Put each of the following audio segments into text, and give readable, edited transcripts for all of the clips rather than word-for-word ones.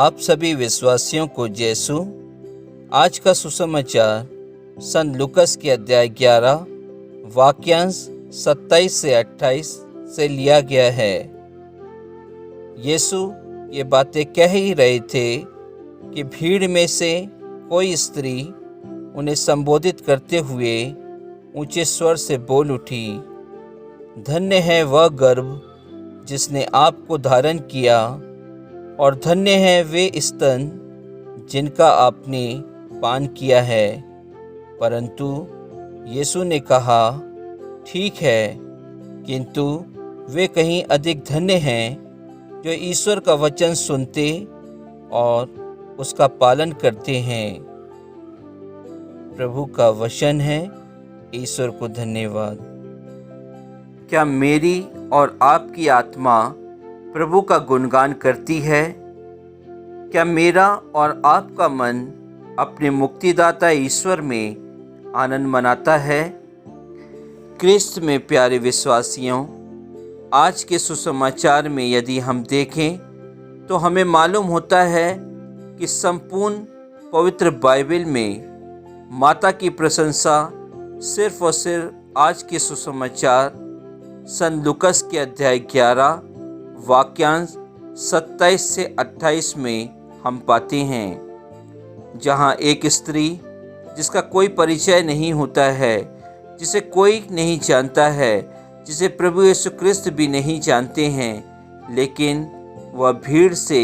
आप सभी विश्वासियों को यीशु। आज का सुसमाचार संत लूकस के अध्याय 11 वाक्यांश 27 से 28 से लिया गया है। यीशु ये बातें कह ही रहे थे कि भीड़ में से कोई स्त्री उन्हें संबोधित करते हुए ऊंचे स्वर से बोल उठी, धन्य है वह गर्भ जिसने आपको धारण किया और धन्य है वे स्तन जिनका आपने पान किया है। परंतु यीशु ने कहा, ठीक है, किंतु वे कहीं अधिक धन्य हैं जो ईश्वर का वचन सुनते और उसका पालन करते हैं। प्रभु का वचन है। ईश्वर को धन्यवाद। क्या मेरी और आपकी आत्मा प्रभु का गुणगान करती है? क्या मेरा और आपका मन अपने मुक्तिदाता ईश्वर में आनंद मनाता है? क्रिस्त में प्यारे विश्वासियों, आज के सुसमाचार में यदि हम देखें तो हमें मालूम होता है कि संपूर्ण पवित्र बाइबल में माता की प्रशंसा सिर्फ और सिर्फ आज के सुसमाचार संत लूकस के अध्याय 11 वाक्यांश 27 से 28 में हम पाते हैं, जहाँ एक स्त्री जिसका कोई परिचय नहीं होता है, जिसे कोई नहीं जानता है, जिसे प्रभु यीशु क्रिस्त भी नहीं जानते हैं, लेकिन वह भीड़ से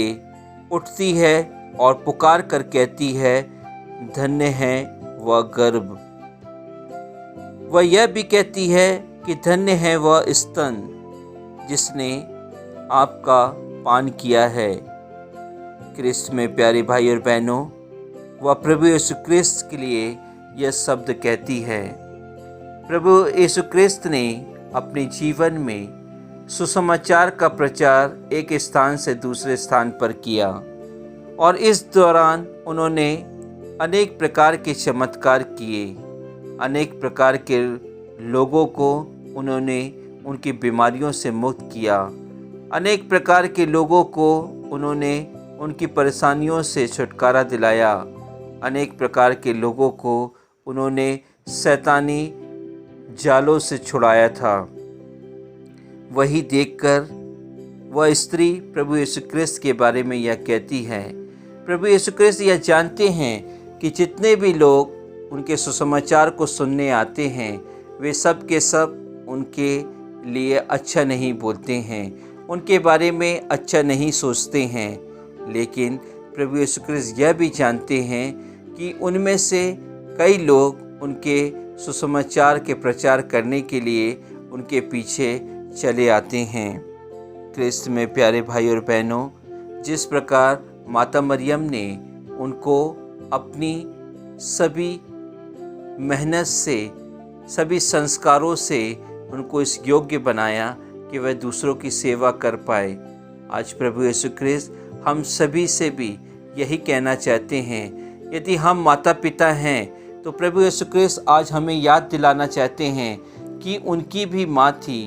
उठती है और पुकार कर कहती है, धन्य है वह गर्भ। वह यह भी कहती है कि धन्य है वह स्तन जिसने आपका पान किया है। क्रिस्त में प्यारे भाई और बहनों, वह प्रभु यीशु क्रिस्त के लिए यह शब्द कहती है। प्रभु यीशु क्रिस्त ने अपने जीवन में सुसमाचार का प्रचार एक स्थान से दूसरे स्थान पर किया और इस दौरान उन्होंने अनेक प्रकार के चमत्कार किए। अनेक प्रकार के लोगों को उन्होंने उनकी बीमारियों से मुक्त किया। अनेक प्रकार के लोगों को उन्होंने उनकी परेशानियों से छुटकारा दिलाया। अनेक प्रकार के लोगों को उन्होंने शैतानी जालों से छुड़ाया था। वही देखकर वह स्त्री प्रभु यीशु क्रिस्त के बारे में यह कहती है। प्रभु यीशु क्रिस्त यह जानते हैं कि जितने भी लोग उनके सुसमाचार को सुनने आते हैं, वे सब के सब उनके लिए अच्छा नहीं बोलते हैं, उनके बारे में अच्छा नहीं सोचते हैं। लेकिन प्रभु यीशु क्रिस्त यह भी जानते हैं कि उनमें से कई लोग उनके सुसमाचार के प्रचार करने के लिए उनके पीछे चले आते हैं। क्रिस्त में प्यारे भाई और बहनों, जिस प्रकार माता मरियम ने उनको अपनी सभी मेहनत से, सभी संस्कारों से उनको इस योग्य बनाया कि वह दूसरों की सेवा कर पाए, आज प्रभु यीशु क्रिस्त हम सभी से भी यही कहना चाहते हैं। यदि हम माता पिता हैं तो प्रभु यीशु क्रिस्त आज हमें याद दिलाना चाहते हैं कि उनकी भी माँ थी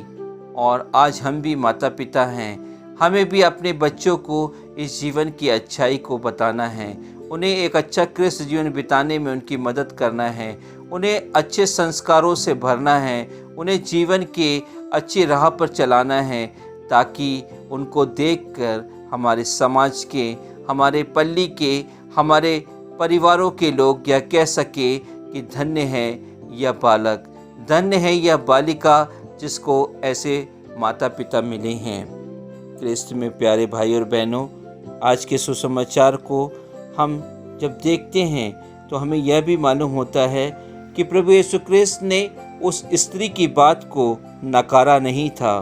और आज हम भी माता पिता हैं। हमें भी अपने बच्चों को इस जीवन की अच्छाई को बताना है, उन्हें एक अच्छा क्रिस्त जीवन बिताने में उनकी मदद करना है, उन्हें अच्छे संस्कारों से भरना है, उन्हें जीवन के अच्छी राह पर चलाना है, ताकि उनको देखकर हमारे समाज के, हमारे पल्ली के, हमारे परिवारों के लोग यह कह सके कि धन्य है यह बालक, धन्य है यह बालिका जिसको ऐसे माता पिता मिले हैं। क्रिस्त में प्यारे भाई और बहनों, आज के सुसमाचार को हम जब देखते हैं तो हमें यह भी मालूम होता है कि प्रभु यीशु क्रिस्त ने उस स्त्री की बात को नकारा नहीं था।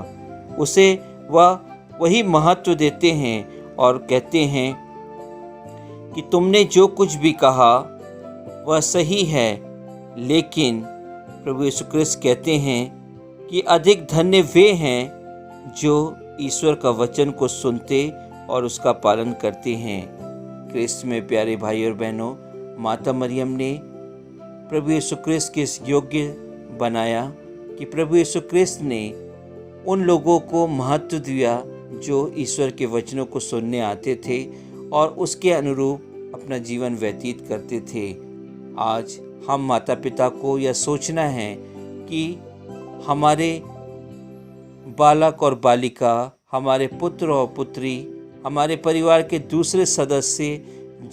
उसे वह वही महत्व देते हैं और कहते हैं कि तुमने जो कुछ भी कहा वह सही है, लेकिन प्रभु यीशु क्रिस्त कहते हैं कि अधिक धन्य वे हैं जो ईश्वर का वचन को सुनते और उसका पालन करते हैं। क्रिस्त में प्यारे भाई और बहनों, माता मरियम ने प्रभु यीशु क्रिस्त के इस योग्य बनाया कि प्रभु यीशु क्रिस्त ने उन लोगों को महत्व दिया जो ईश्वर के वचनों को सुनने आते थे और उसके अनुरूप अपना जीवन व्यतीत करते थे। आज हम माता पिता को यह सोचना है कि हमारे बालक और बालिका, हमारे पुत्र और पुत्री, हमारे परिवार के दूसरे सदस्य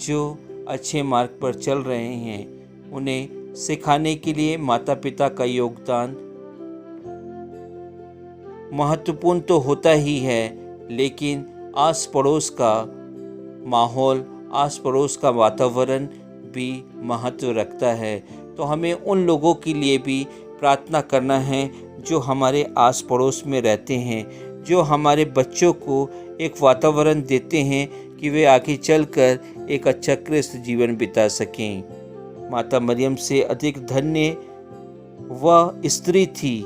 जो अच्छे मार्ग पर चल रहे हैं, उन्हें सिखाने के लिए माता पिता का योगदान महत्वपूर्ण तो होता ही है, लेकिन आस पड़ोस का माहौल, आस पड़ोस का वातावरण भी महत्व रखता है। तो हमें उन लोगों के लिए भी प्रार्थना करना है जो हमारे आस पड़ोस में रहते हैं, जो हमारे बच्चों को एक वातावरण देते हैं कि वे आगे चलकर एक अच्छा क्रिस्त जीवन बिता सकें। माता मरियम से अधिक धन्य वह स्त्री थी,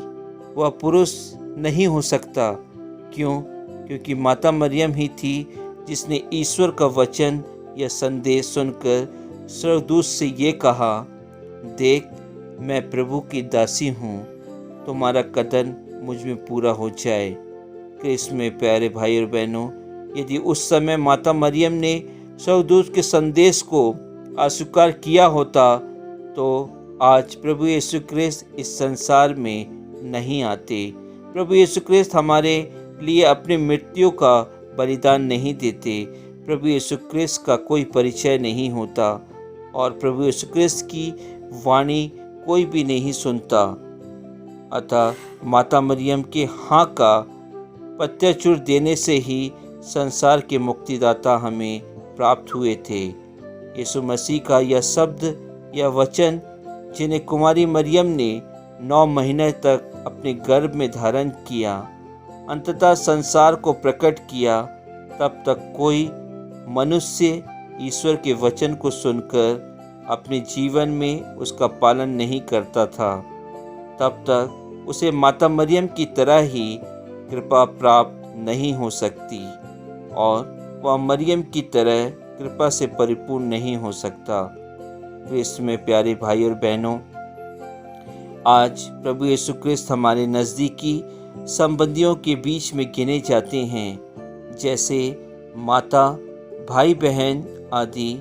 वह पुरुष नहीं हो सकता। क्यों? क्योंकि माता मरियम ही थी जिसने ईश्वर का वचन या संदेश सुनकर स्वर्गदूत से ये कहा, देख मैं प्रभु की दासी हूँ, तुम्हारा कथन मुझ में पूरा हो जाए। क्रिस्त में प्यारे भाई और बहनों, यदि उस समय माता मरियम ने स्वर्गदूत के संदेश को अस्वीकार किया होता तो आज प्रभु यीशु क्रिस्त इस संसार में नहीं आते। प्रभु यीशु क्रिस्त हमारे लिए अपनी मृत्यु का बलिदान नहीं देते। प्रभु यीशु क्रिस्त का कोई परिचय नहीं होता और प्रभु यीशु क्रिस्त की वाणी कोई भी नहीं सुनता। अतः माता मरियम के हाँ का प्रत्युत्तर देने से ही संसार के मुक्तिदाता हमें प्राप्त हुए थे। यीशु मसीह का यह शब्द, यह वचन, जिन्हें कुमारी मरियम ने 9 महीने तक अपने गर्भ में धारण किया, अंततः संसार को प्रकट किया, तब तक कोई मनुष्य ईश्वर के वचन को सुनकर अपने जीवन में उसका पालन नहीं करता था। तब तक उसे माता मरियम की तरह ही कृपा प्राप्त नहीं हो सकती और वह मरियम की तरह कृपा से परिपूर्ण नहीं हो सकता। क्रिस्त में प्यारे भाई और बहनों, आज प्रभु यीशु क्रिस्त हमारे नज़दीकी संबंधियों के बीच में गिने जाते हैं, जैसे माता, भाई बहन आदि।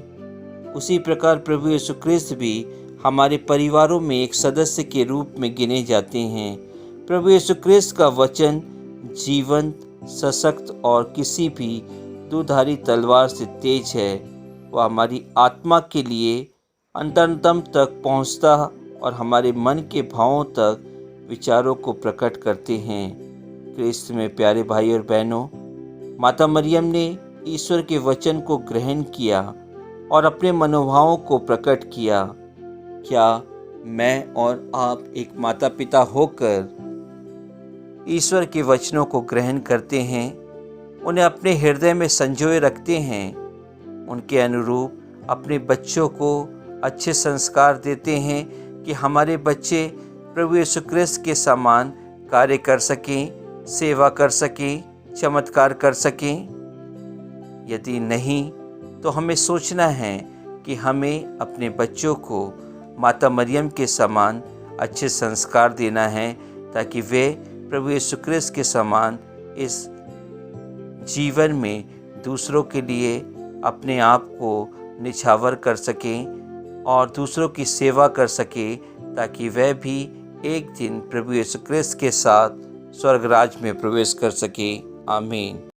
उसी प्रकार प्रभु यीशु क्रिस्त भी हमारे परिवारों में एक सदस्य के रूप में गिने जाते हैं। प्रभु यीशु क्रिस्त का वचन जीवंत, सशक्त और किसी भी दुधारी तलवार से तेज है। वह हमारी आत्मा के लिए अंतरतम तक पहुंचता और हमारे मन के भावों तक विचारों को प्रकट करते हैं। क्रिस्त में प्यारे भाई और बहनों, माता मरियम ने ईश्वर के वचन को ग्रहण किया और अपने मनोभावों को प्रकट किया। क्या मैं और आप एक माता पिता होकर ईश्वर के वचनों को ग्रहण करते हैं, उन्हें अपने हृदय में संजोए रखते हैं, उनके अनुरूप अपने बच्चों को अच्छे संस्कार देते हैं कि हमारे बच्चे प्रभु यीशु क्रिस्त के समान कार्य कर सकें, सेवा कर सकें, चमत्कार कर सकें? यदि नहीं तो हमें सोचना है कि हमें अपने बच्चों को माता मरियम के समान अच्छे संस्कार देना है, ताकि वे प्रभु यीशु क्रिस्त के समान इस जीवन में दूसरों के लिए अपने आप को निछावर कर सकें और दूसरों की सेवा कर सकें, ताकि वह भी एक दिन प्रभु यीशु क्रिस्त के साथ स्वर्ग राज में प्रवेश कर सकें। आमीन।